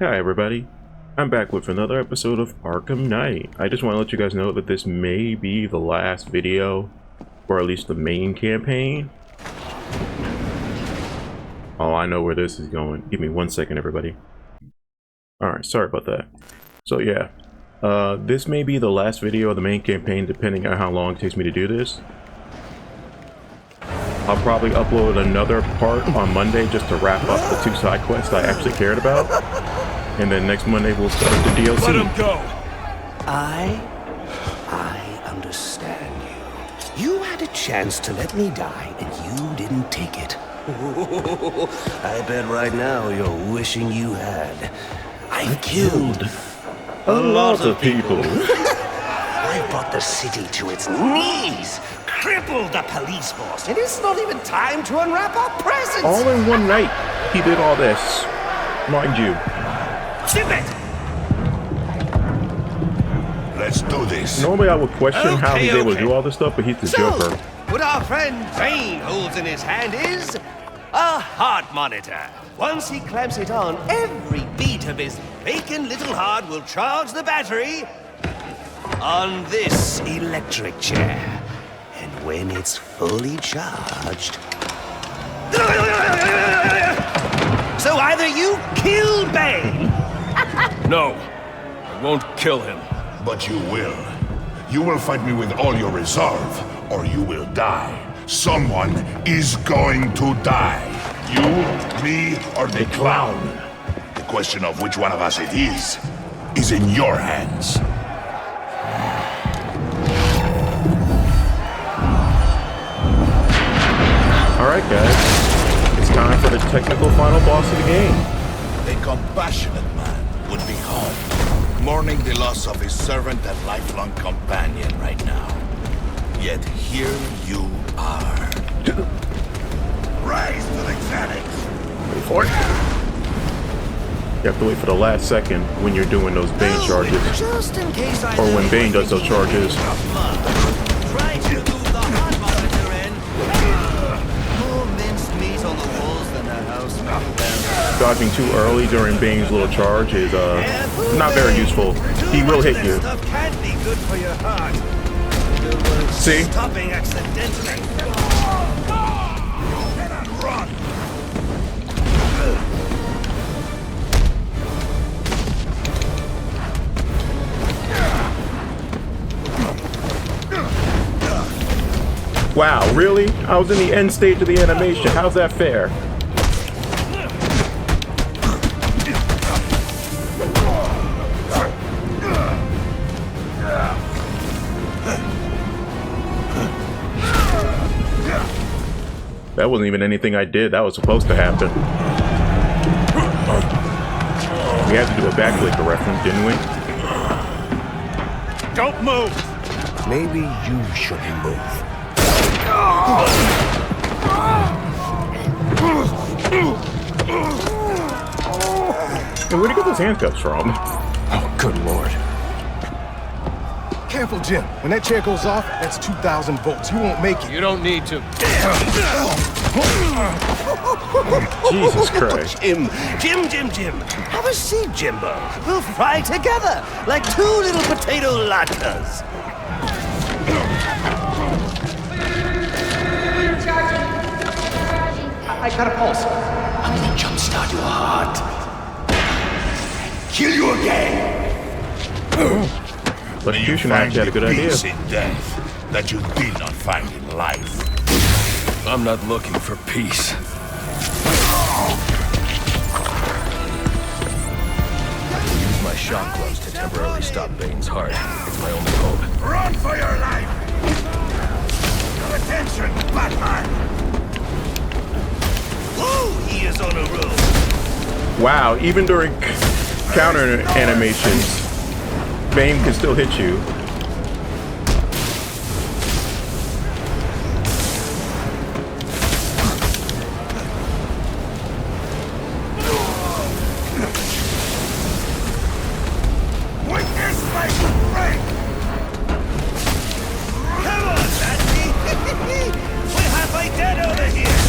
Hi everybody, I'm back with another episode of Arkham Knight. I just want to let you guys know that this may be the last video, or at least the main campaign. Oh, I know where this is going. Give me 1 second, everybody. Alright, sorry about that. So yeah, this may be the last video of the main campaign depending on how long it takes me to do this. I'll probably upload another part on Monday just to wrap up the 2 side quests I actually cared about. And then next Monday we'll start the DLC. Let him go! I understand you. You had a chance to let me die, and you didn't take it. I bet right now you're wishing you had. I killed a lot of people. I brought the city to its knees, crippled the police force, and it's not even time to unwrap our presents. All in one night, he did all this. Mind you. Let's do this. Normally I would question how he's able to do all this stuff, but he's the Joker. What our friend Bane holds in his hand is a heart monitor. Once he clamps it on, every beat of his bacon little heart will charge the battery on this electric chair. And when it's fully charged... So either you kill Bane... No, I won't kill him. But you will. You will fight me with all your resolve, or you will die. Someone is going to die. You, me, or the clown. The question of which one of us it is in your hands. Alright guys, it's time for the technical final boss of the game. A compassionate man would be home, mourning the loss of his servant and lifelong companion right now. Yet here you are. Rise to the challenge. Wait for it. You have to wait for the last second when you're doing those Bane charges. Just in case I Or when Bane does those charges. Try to move the heart monitor in. More minced meat on the walls than the house. Dodging too early during Bane's little charge is not very useful. He will hit you. Stuff can't be good for your heart. See? Stopping accidentally. Run! Wow, really? I was in the end stage of the animation. How's that fair? That wasn't even anything I did. That was supposed to happen. We had to do a backbreaker reference, didn't we? Don't move! Maybe you shouldn't move. Hey, where'd he get those handcuffs from? Oh, good lord. Careful, Jim. When that chair goes off, that's 2,000 volts. You won't make it. You don't need to. Jesus Christ. Jim. Have a seat, Jimbo. We'll fry together like 2 little potato latkes. I got a pulse. I'm gonna jumpstart your heart. Kill you again. Electrocution actually had a good idea. Peace in death that you did not find in life. I'm not looking for peace. Use my shock gloves to temporarily stop Bane's heart. It's my only hope. Run for your life! Attention, Batman! Whoa, he is on a roll. Wow, even during counter animations, Bane can still hit you. Come on, Lassie. We're halfway dead over here.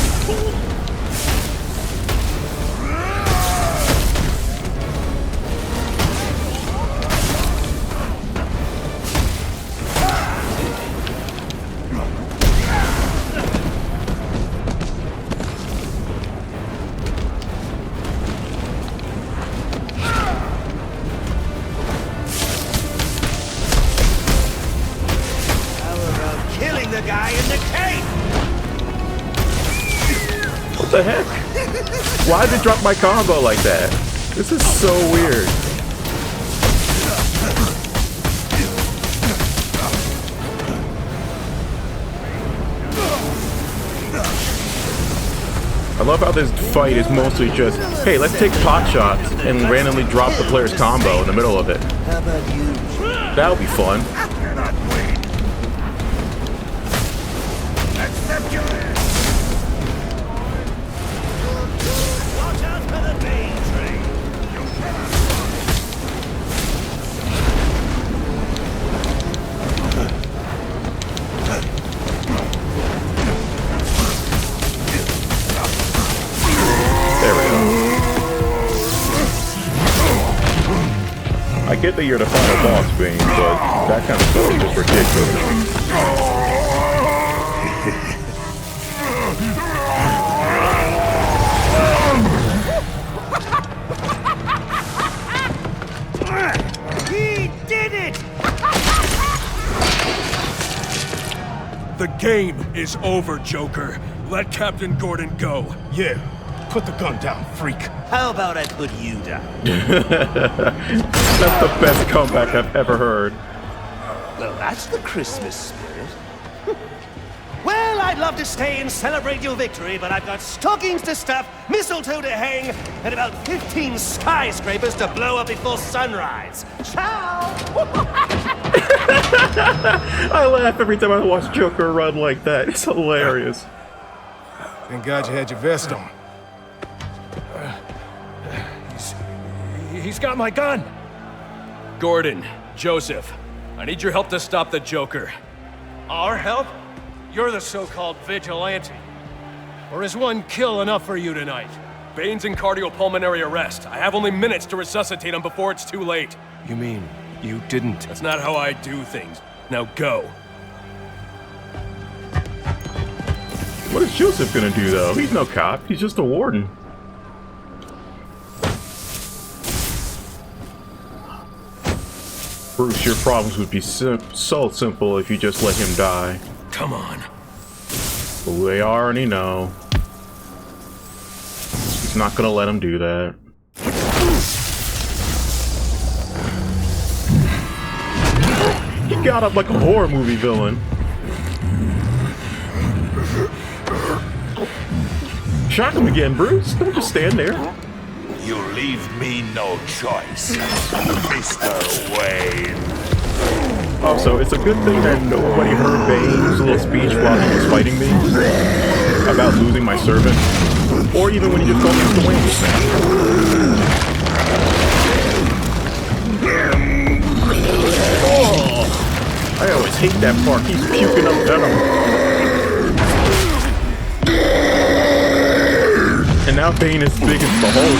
the heck? Why did it drop my combo like that? This is so weird. I love how this fight is mostly just, hey, let's take pot shots and randomly drop the player's combo in the middle of it. How about you? That would be fun. Watch out for the Bane train. There we go. I get that you're the final boss, Bane, but that kind of stuff is just ridiculous. He did it! The game is over, Joker. Let Captain Gordon go. Yeah. Put the gun down, freak. How about I put you down? That's the best comeback I've ever heard. Well, that's the Christmas spirit. Well, I'd love to stay and celebrate your victory, but I've got stockings to stuff, mistletoe to hang, and about 15 skyscrapers to blow up before sunrise. Ciao! I laugh every time I watch Joker run like that. It's hilarious. Thank God you had your vest on. He's got my gun. Gordon, Joseph, I need your help to stop the Joker. Our help? You're the so-called vigilante. Or is one kill enough for you tonight? Bane's in cardiopulmonary arrest. I have only minutes to resuscitate him before it's too late. You mean you didn't? That's not how I do things. Now go. What is Joseph gonna do, though? He's no cop. He's just a warden. Bruce, your problems would be so simple if you just let him die. Come on. But we already know. He's not gonna let him do that. He got up like a horror movie villain. Shock him again, Bruce. Don't just stand there. You leave me no choice, Mr. Wayne. Also, it's a good thing that nobody heard Bane's little speech while he was fighting me about losing my servant, or even when he just called me Mr. Wayne. Oh, I always hate that part. He's puking up venom. And now Bane is big as the Hulk.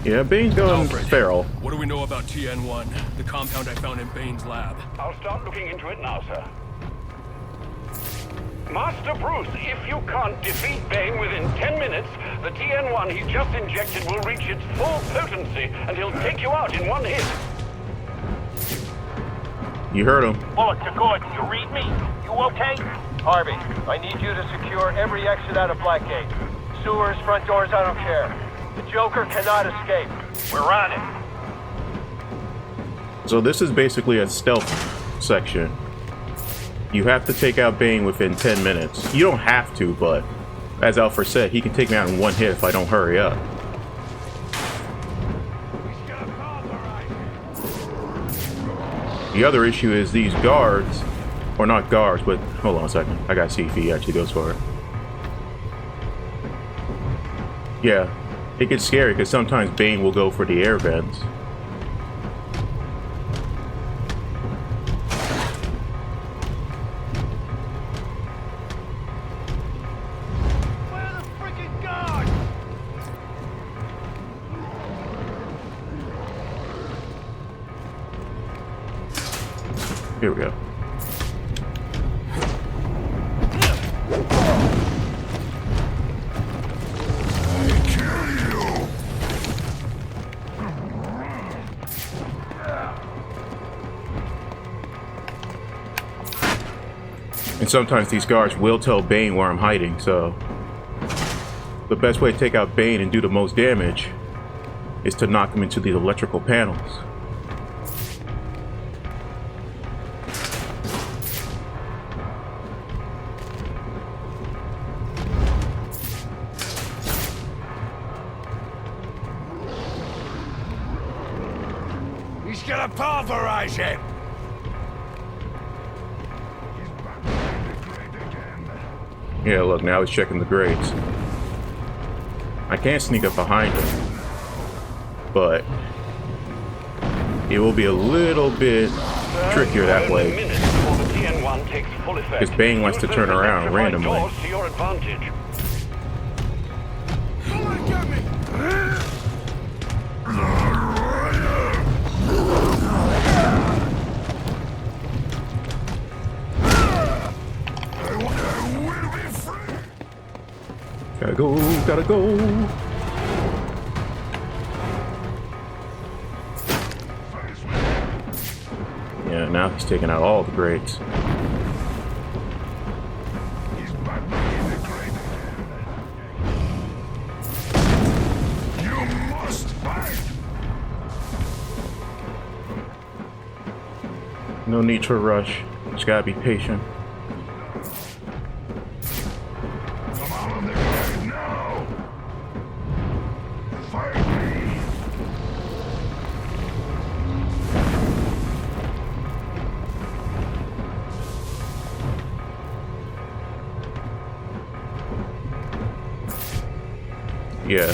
Yeah, Bane's going feral. What do we know about TN1, the compound I found in Bane's lab? I'll start looking into it now, sir. Master Bruce, if you can't defeat Bane within 10 minutes, the TN1 he just injected will reach its full potency, and he'll take you out in one hit. You heard him. Bullet to Gordon, you read me? You okay? Harvey, I need you to secure every exit out of Blackgate. Sewers, front doors, I don't care. The Joker cannot escape. We're on it. So this is basically a stealth section. You have to take out Bane within 10 minutes. You don't have to, but as Alfred said, he can take me out in one hit if I don't hurry up. The other issue is these guards, or not guards, but hold on a second. I gotta see if he actually goes for it. Yeah, it gets scary because sometimes Bane will go for the air vents. Here we go. And sometimes these guards will tell Bane where I'm hiding, so the best way to take out Bane and do the most damage is to knock him into the electrical panels. He's gonna pulverize him! Yeah, look, now he's checking the grades. I can't sneak up behind him, but it will be a little bit trickier that way, because Bane wants to turn around randomly. To your advantage. Gotta go, gotta go. Yeah, now he's taking out all the grades. You must fight. No need to rush. Just gotta be patient. Yeah.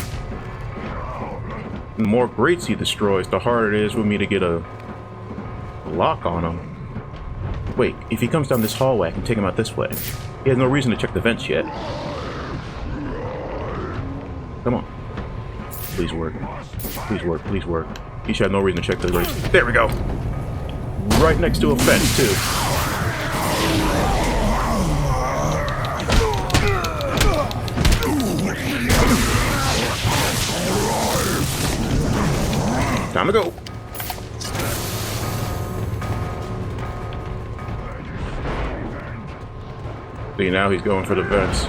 The more grates he destroys, the harder it is for me to get a lock on him. Wait, if he comes down this hallway, I can take him out this way. He has no reason to check the vents yet. Come on. Please work. Please work, please work. He should have no reason to check the grates. There we go! Right next to a fence, too. Time to go. See, now he's going for the vents.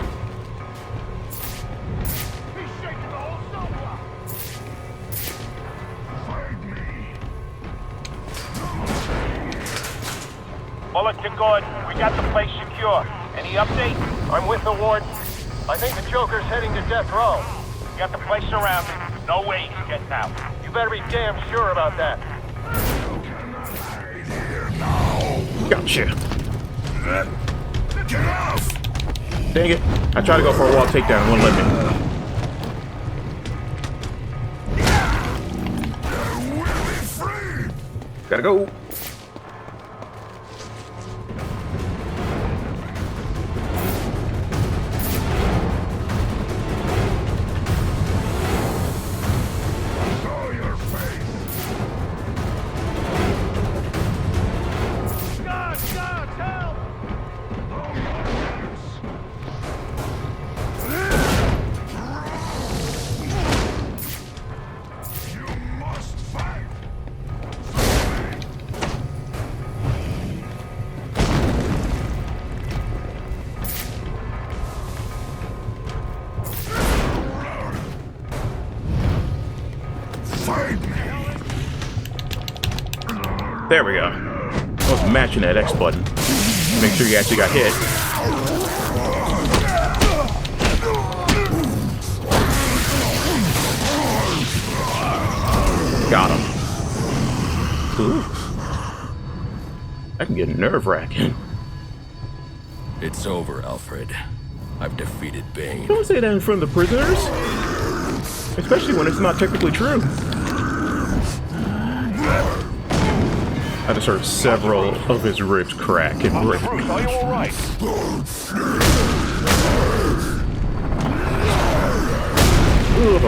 Bullet to Gordon. We got the place secure. Any update? I'm with the warden. I think the Joker's heading to death row. We got the place surrounded. No way he's getting out. You better be damn sure about that. Gotcha. Get off! Dang it. I tried to go for a wall takedown. Wouldn't let me. We'll be free! Gotta go. There we go. I was matching that X button. Make sure you actually got hit. Got him. Ooh. That can get nerve-wracking. It's over, Alfred. I've defeated Bane. Don't say that in front of the prisoners. Especially when it's not technically true. I just heard several of his ribs crack and break. Bruce, are you all right? Ugh.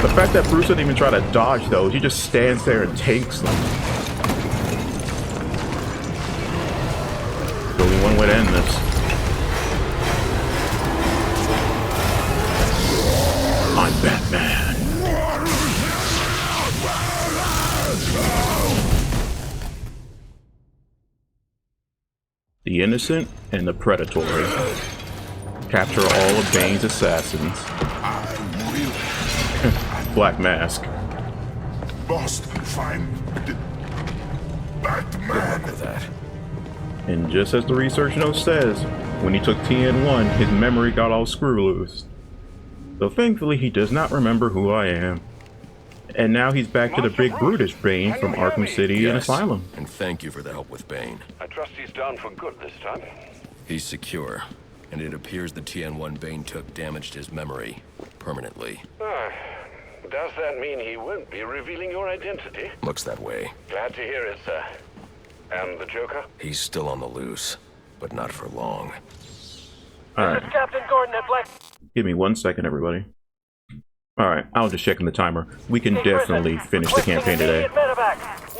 The fact that Bruce didn't even try to dodge those, he just stands there and takes them. There's only one way to end this. I'm Batman. The end innocent and the predatory. Capture all of Bane's assassins. Black Mask. Must find Batman. With that. And just as the research note says, when he took TN1, his memory got all screw loose. So thankfully he does not remember who I am. And now he's back to the big brutish Bane from Arkham City and Asylum. And thank you for the help with Bane. I trust he's down for good this time. He's secure, and it appears the TN1 Bane took damaged his memory permanently. Does that mean he won't be revealing your identity? Looks that way. Glad to hear it, sir. And the Joker? He's still on the loose, but not for long. Alright, Captain Gordon at Black. give me 1 second, everybody. Alright, I was just checking the timer. We can definitely finish the campaign today.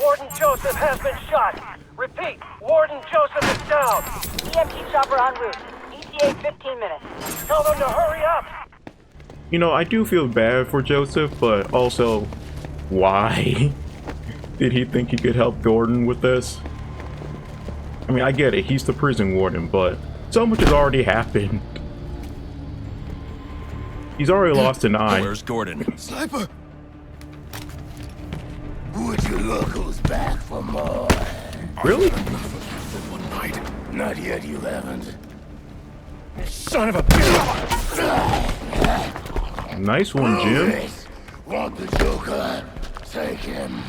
Warden Joseph has been shot. Repeat, Warden Joseph is down. EMT chopper en route. ETA 15 minutes. Tell them to hurry up. You know, I do feel bad for Joseph, but also, why did he think he could help Gordon with this? I mean, I get it, he's the prison warden, but so much has already happened. He's already lost an eye. Where's Gordon? Sniper! Would you look who's back for more? Really? One night. Not yet, you haven't. Son of a bitch! Nice one, Jim. Want the Joker? Take him.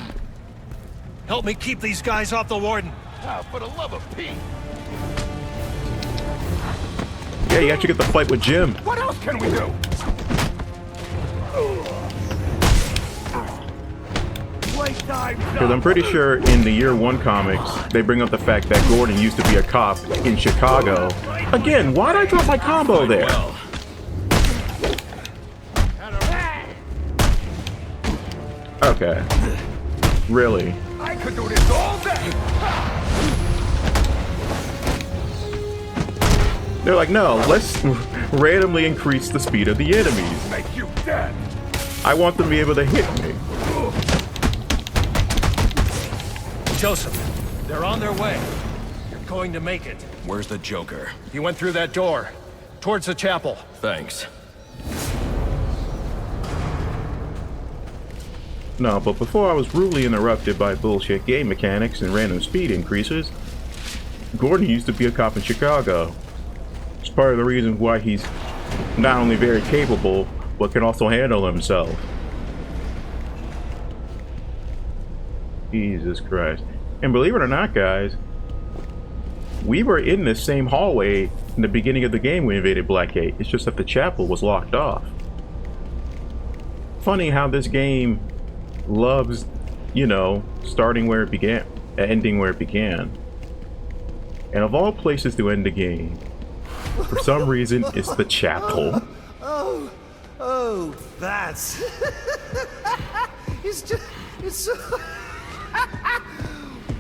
Help me keep these guys off the warden. For the love of Pete. Yeah, you actually get the fight with Jim. What else can we do? Because I'm pretty sure in the Year One comics, they bring up the fact that Gordon used to be a cop in Chicago. Again, why'd I drop my combo there? Well, Okay. Really? I could do this all day. They're like, no, let's randomly increase the speed of the enemies. Make you dead. I want them to be able to hit me. Joseph, they're on their way. You're going to make it. where's the Joker? He went through that door, towards the chapel. Thanks. No, but before I was rudely interrupted by bullshit game mechanics and random speed increases, Gordon used to be a cop in Chicago. It's part of the reason why he's not only very capable, but can also handle himself. Jesus Christ. And believe it or not, guys, we were in this same hallway in the beginning of the game when we invaded Blackgate. It's just that the chapel was locked off. Funny how this game loves, you know, starting where it began, ending where it began. And of all places to end the game, for some reason, it's the chapel. Oh, that's... it's so...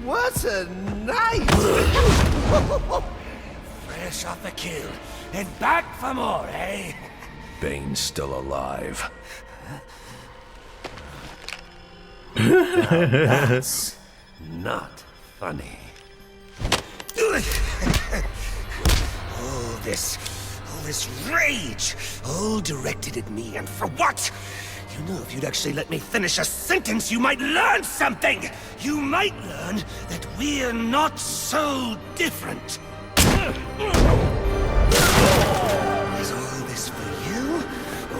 What a night! Fresh off the kill and back for more, eh? Bane's still alive. That's not funny. All this rage, all directed at me, and for what? You know, if you'd actually let me finish a sentence, you might learn something! You might learn that we're not so different! Is all this for you,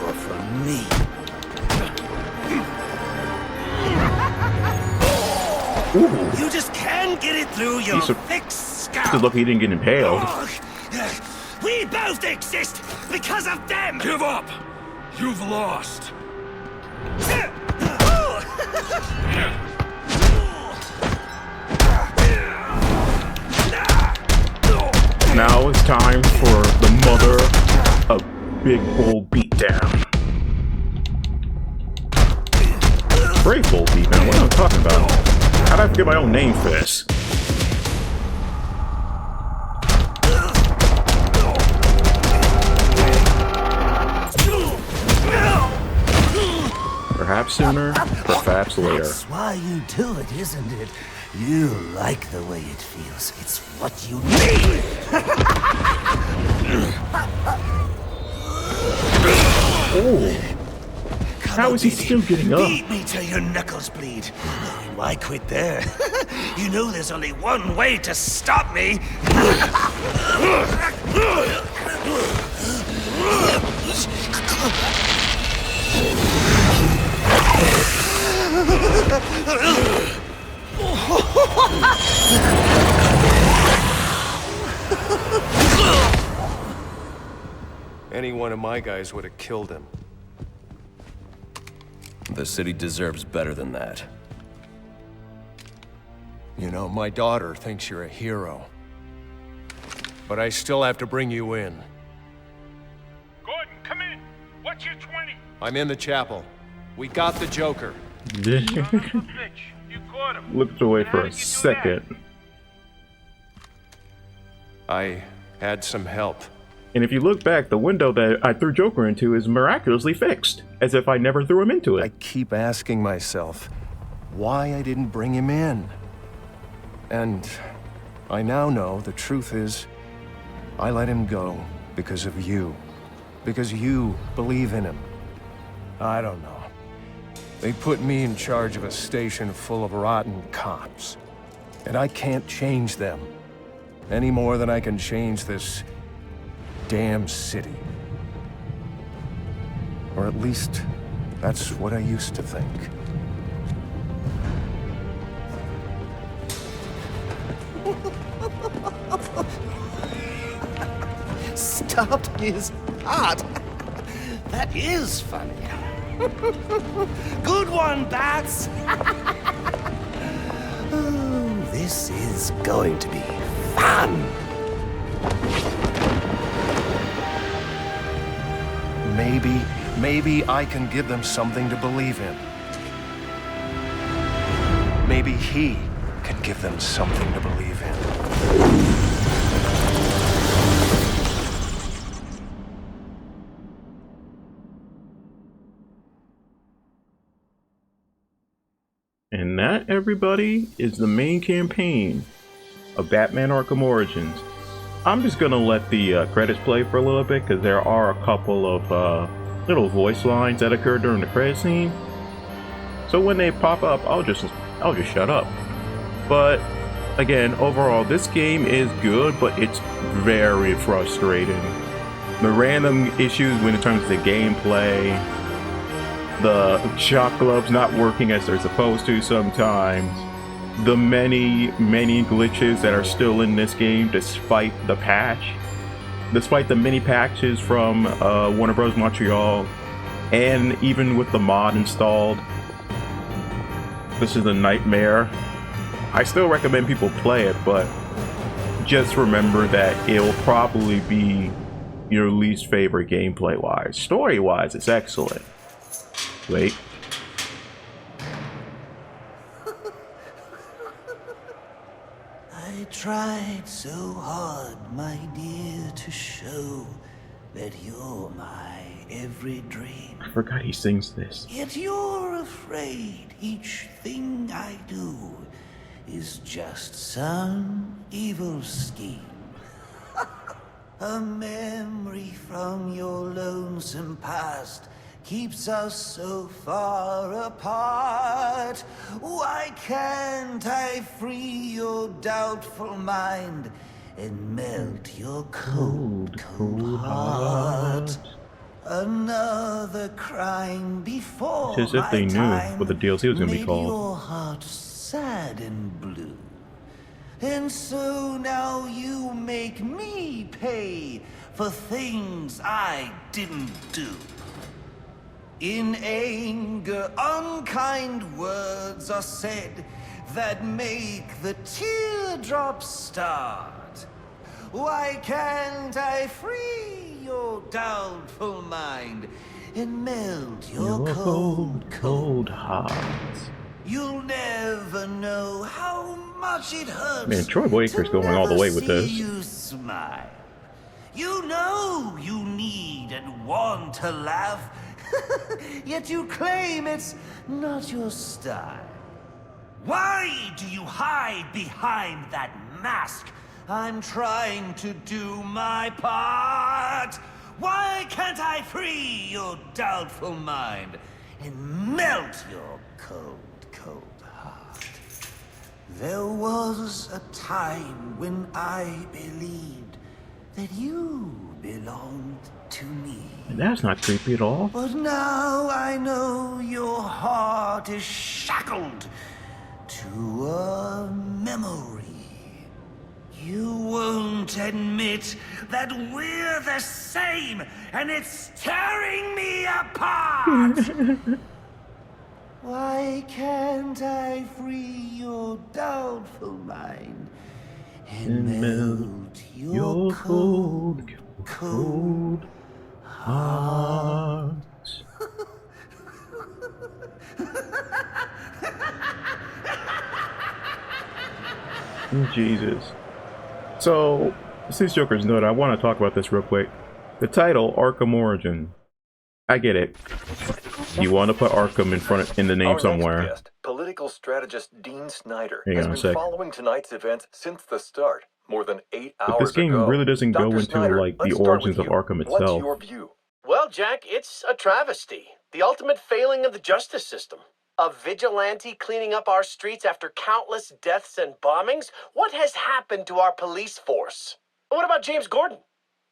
or for me? You just can't get it through your thick skull! Just lucky he didn't get impaled. We both exist because of them! Give up! You've lost! Now it's time for the mother of Big Bull Beatdown. Brave Bull Beatdown? What am I talking about? How'd I forget my own name for this? Perhaps sooner, perhaps later. That's why you do it, isn't it? You like the way it feels. It's what you need! Oh! How is he still getting up? Beat me till your knuckles bleed. Why quit there? You know there's only one way to stop me! Any one of my guys would have killed him. The city deserves better than that. You know, my daughter thinks you're a hero. But I still have to bring you in. Gordon, come in. What's your 20? I'm in the chapel. We got the Joker. Son of a bitch. You caught him. Looked away And for how a did you do second. I had some help. And if you look back, the window that I threw Joker into is miraculously fixed, as if I never threw him into I it. keep asking myself why I didn't bring him in. And I now know the truth is I let him go because of you. Because you believe in him. I don't know. They put me in charge of a station full of rotten cops. And I can't change them. Any more than I can change this damn city. Or at least, that's what I used to think. Stopped his heart. That is funny. Good one, Bats. Oh, this is going to be fun. Maybe I can give them something to believe in. Maybe he can give them something to believe in. And that, everybody, is the main campaign of Batman Arkham Origins. I'm just gonna let the credits play for a little bit because there are a couple of little voice lines that occur during the credit scene. So when they pop up, I'll just shut up. But again, overall, this game is good, but it's very frustrating. The random issues when it comes to the gameplay, the shock gloves not working as they're supposed to sometimes, the many glitches that are still in this game despite the patch, despite the many patches from Warner Bros. Montreal, and even with the mod installed. This is a nightmare. I still recommend people play it, but just remember that it'll probably be your least favorite gameplay wise. Story wise, it's excellent. Wait. I tried so hard, my dear, to show that you're my every dream. I forgot he sings this. Yet you're afraid each thing I do is just some evil scheme. A memory from your lonesome past keeps us so far apart. Why can't I free your doubtful mind and melt your cold heart? Another crime before It's as if they knew what the DLC was going to be called. your heart sad and blue. And so now you make me pay for things I didn't do. In anger, unkind words are said that make the teardrops start. Why can't I free your doubtful mind and melt your cold heart? You'll never know how much it hurts. Man, Troy Baker's going all the way with this. You smile. You know you need and want to laugh, yet you claim it's not your style. Why do you hide behind that mask? I'm trying to do my part. Why can't I free your doubtful mind and melt your cold, cold heart? There was a time when I believed that you belonged to me. And that's not creepy at all. But now I know your heart is shackled to a memory. You won't admit that we're the same, and it's tearing me apart! Why can't I free your doubtful mind and melt your cold, cold heart? Jesus. So, since Joker's note, I want to talk about this real quick. The title, Arkham Origin. I get it. You want to put Arkham in the name somewhere. Next guest, political strategist Dean Snyder, Hang has on a been sec. following tonight's events since the start, more than 8 hours But this game ago. really doesn't go Dr. into Snyder, like the let's start origins with of you. Arkham What's itself. your view? Well, Jack, it's a travesty. The ultimate failing of the justice system. A vigilante cleaning up our streets after countless deaths and bombings? What has happened to our police force? What about James Gordon?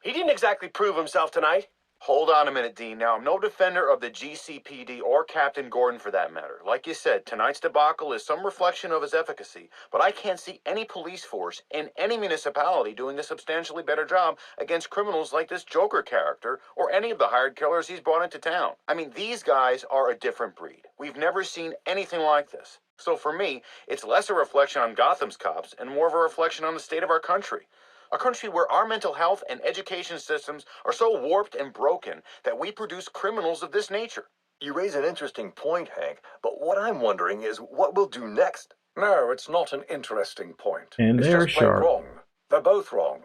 He didn't exactly prove himself tonight. Hold on a minute, Dean. Now, I'm no defender of the GCPD or Captain Gordon for that matter. Like you said, tonight's debacle is some reflection of his efficacy, but I can't see any police force in any municipality doing a substantially better job against criminals like this Joker character or any of the hired killers he's brought into town. I mean, these guys are a different breed. We've never seen anything like this. So for me, it's less a reflection on Gotham's cops and more of a reflection on the state of our country. A country where our mental health and education systems are so warped and broken that we produce criminals of this nature. You raise an interesting point, Hank, but what I'm wondering is what we'll do next. No, it's not an interesting point. And it's they're just plain sharp. wrong. They're both wrong.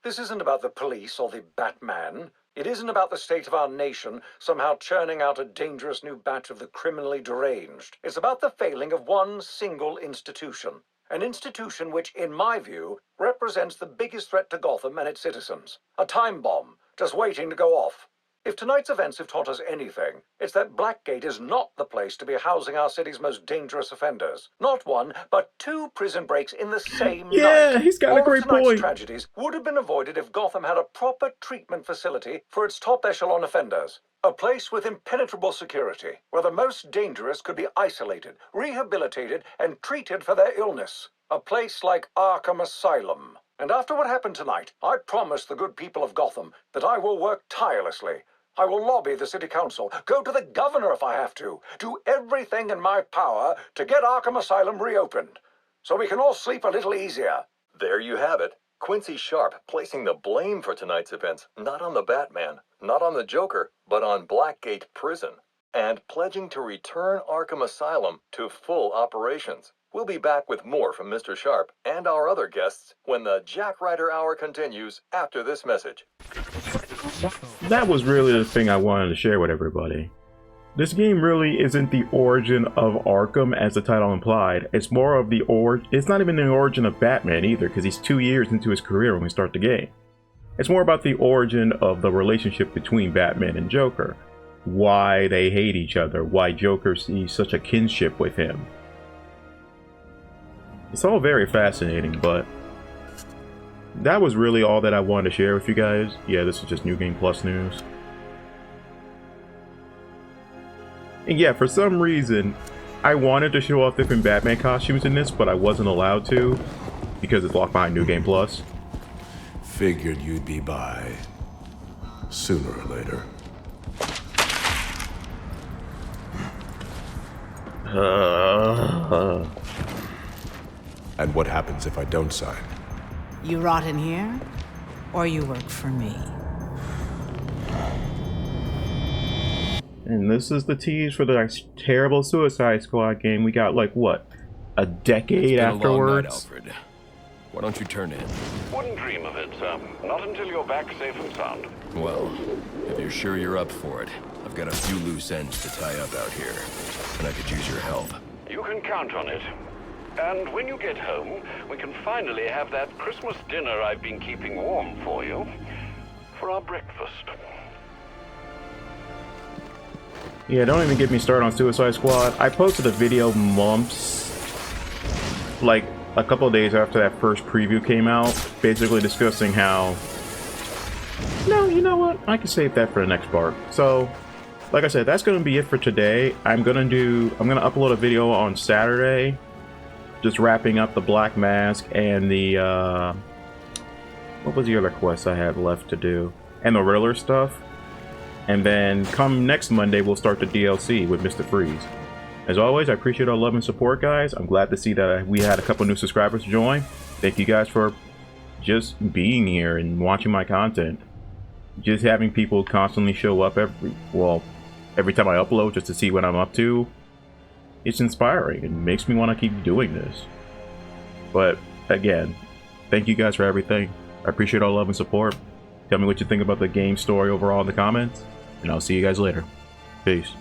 This isn't about the police or the Batman. It isn't about the state of our nation somehow churning out a dangerous new batch of the criminally deranged. It's about the failing of one single institution. An institution which, in my view, represents the biggest threat to Gotham and its citizens. A time bomb, just waiting to go off. If tonight's events have taught us anything, it's that Blackgate is not the place to be housing our city's most dangerous offenders. Not one, but 2 prison breaks in the same night. Yeah, he's got a great All of tonight's point. tragedies would have been avoided if Gotham had a proper treatment facility for its top echelon offenders. A place with impenetrable security, where the most dangerous could be isolated, rehabilitated, and treated for their illness. A place like Arkham Asylum. And after what happened tonight, I promise the good people of Gotham that I will work tirelessly. I will lobby the city council, go to the governor if I have to, do everything in my power to get Arkham Asylum reopened, so we can all sleep a little easier. There you have it. Quincy Sharp placing the blame for tonight's events not on the Batman, not on the Joker, but on Blackgate Prison, and pledging to return Arkham Asylum to full operations. We'll be back with more from Mr. Sharp and our other guests when the Jack Ryder Hour continues after this message. That was really the thing I wanted to share with everybody. This game really isn't the origin of Arkham as the title implied. It's more of the it's not even the origin of Batman either, because he's 2 years into his career when we start the game. It's more about the origin of the relationship between Batman and Joker. Why they hate each other, why Joker sees such a kinship with him. It's all very fascinating, but that was really all that I wanted to share with you guys. Yeah, this is just New Game Plus news. And yeah, for some reason, I wanted to show off different Batman costumes in this, but I wasn't allowed to because it's locked behind New Game Plus. Figured you'd be by sooner or later. And what happens if I don't sign? You rot in here, or you work for me. And this is the tease for the terrible Suicide Squad game. We got like what, a decade afterwards? A long night, Alfred. Why don't you turn in? Wouldn't dream of it, sir. Not until you're back safe and sound. Well, if you're sure you're up for it, I've got a few loose ends to tie up out here, and I could use your help. You can count on it. And when you get home, we can finally have that Christmas dinner I've been keeping warm for you for our breakfast. Yeah, don't even get me started on Suicide Squad. I posted a video months, like a couple of days after that first preview came out, basically discussing how, no, you know what, I can save that for the next part. So, like I said, that's going to be it for today. I'm going to upload a video on Saturday, just wrapping up the Black Mask and the, what was the other quest I had left to do? And the Riddler stuff. And then come next Monday, we'll start the DLC with Mr. Freeze. As always, I appreciate our love and support, guys. I'm glad to see that we had a couple new subscribers join. Thank you guys for just being here and watching my content. Just having people constantly show up every time I upload just to see what I'm up to. It's inspiring and makes me want to keep doing this. But again, thank you guys for everything. I appreciate all love and support. Tell me what you think about the game story overall in the comments, and I'll see you guys later. Peace.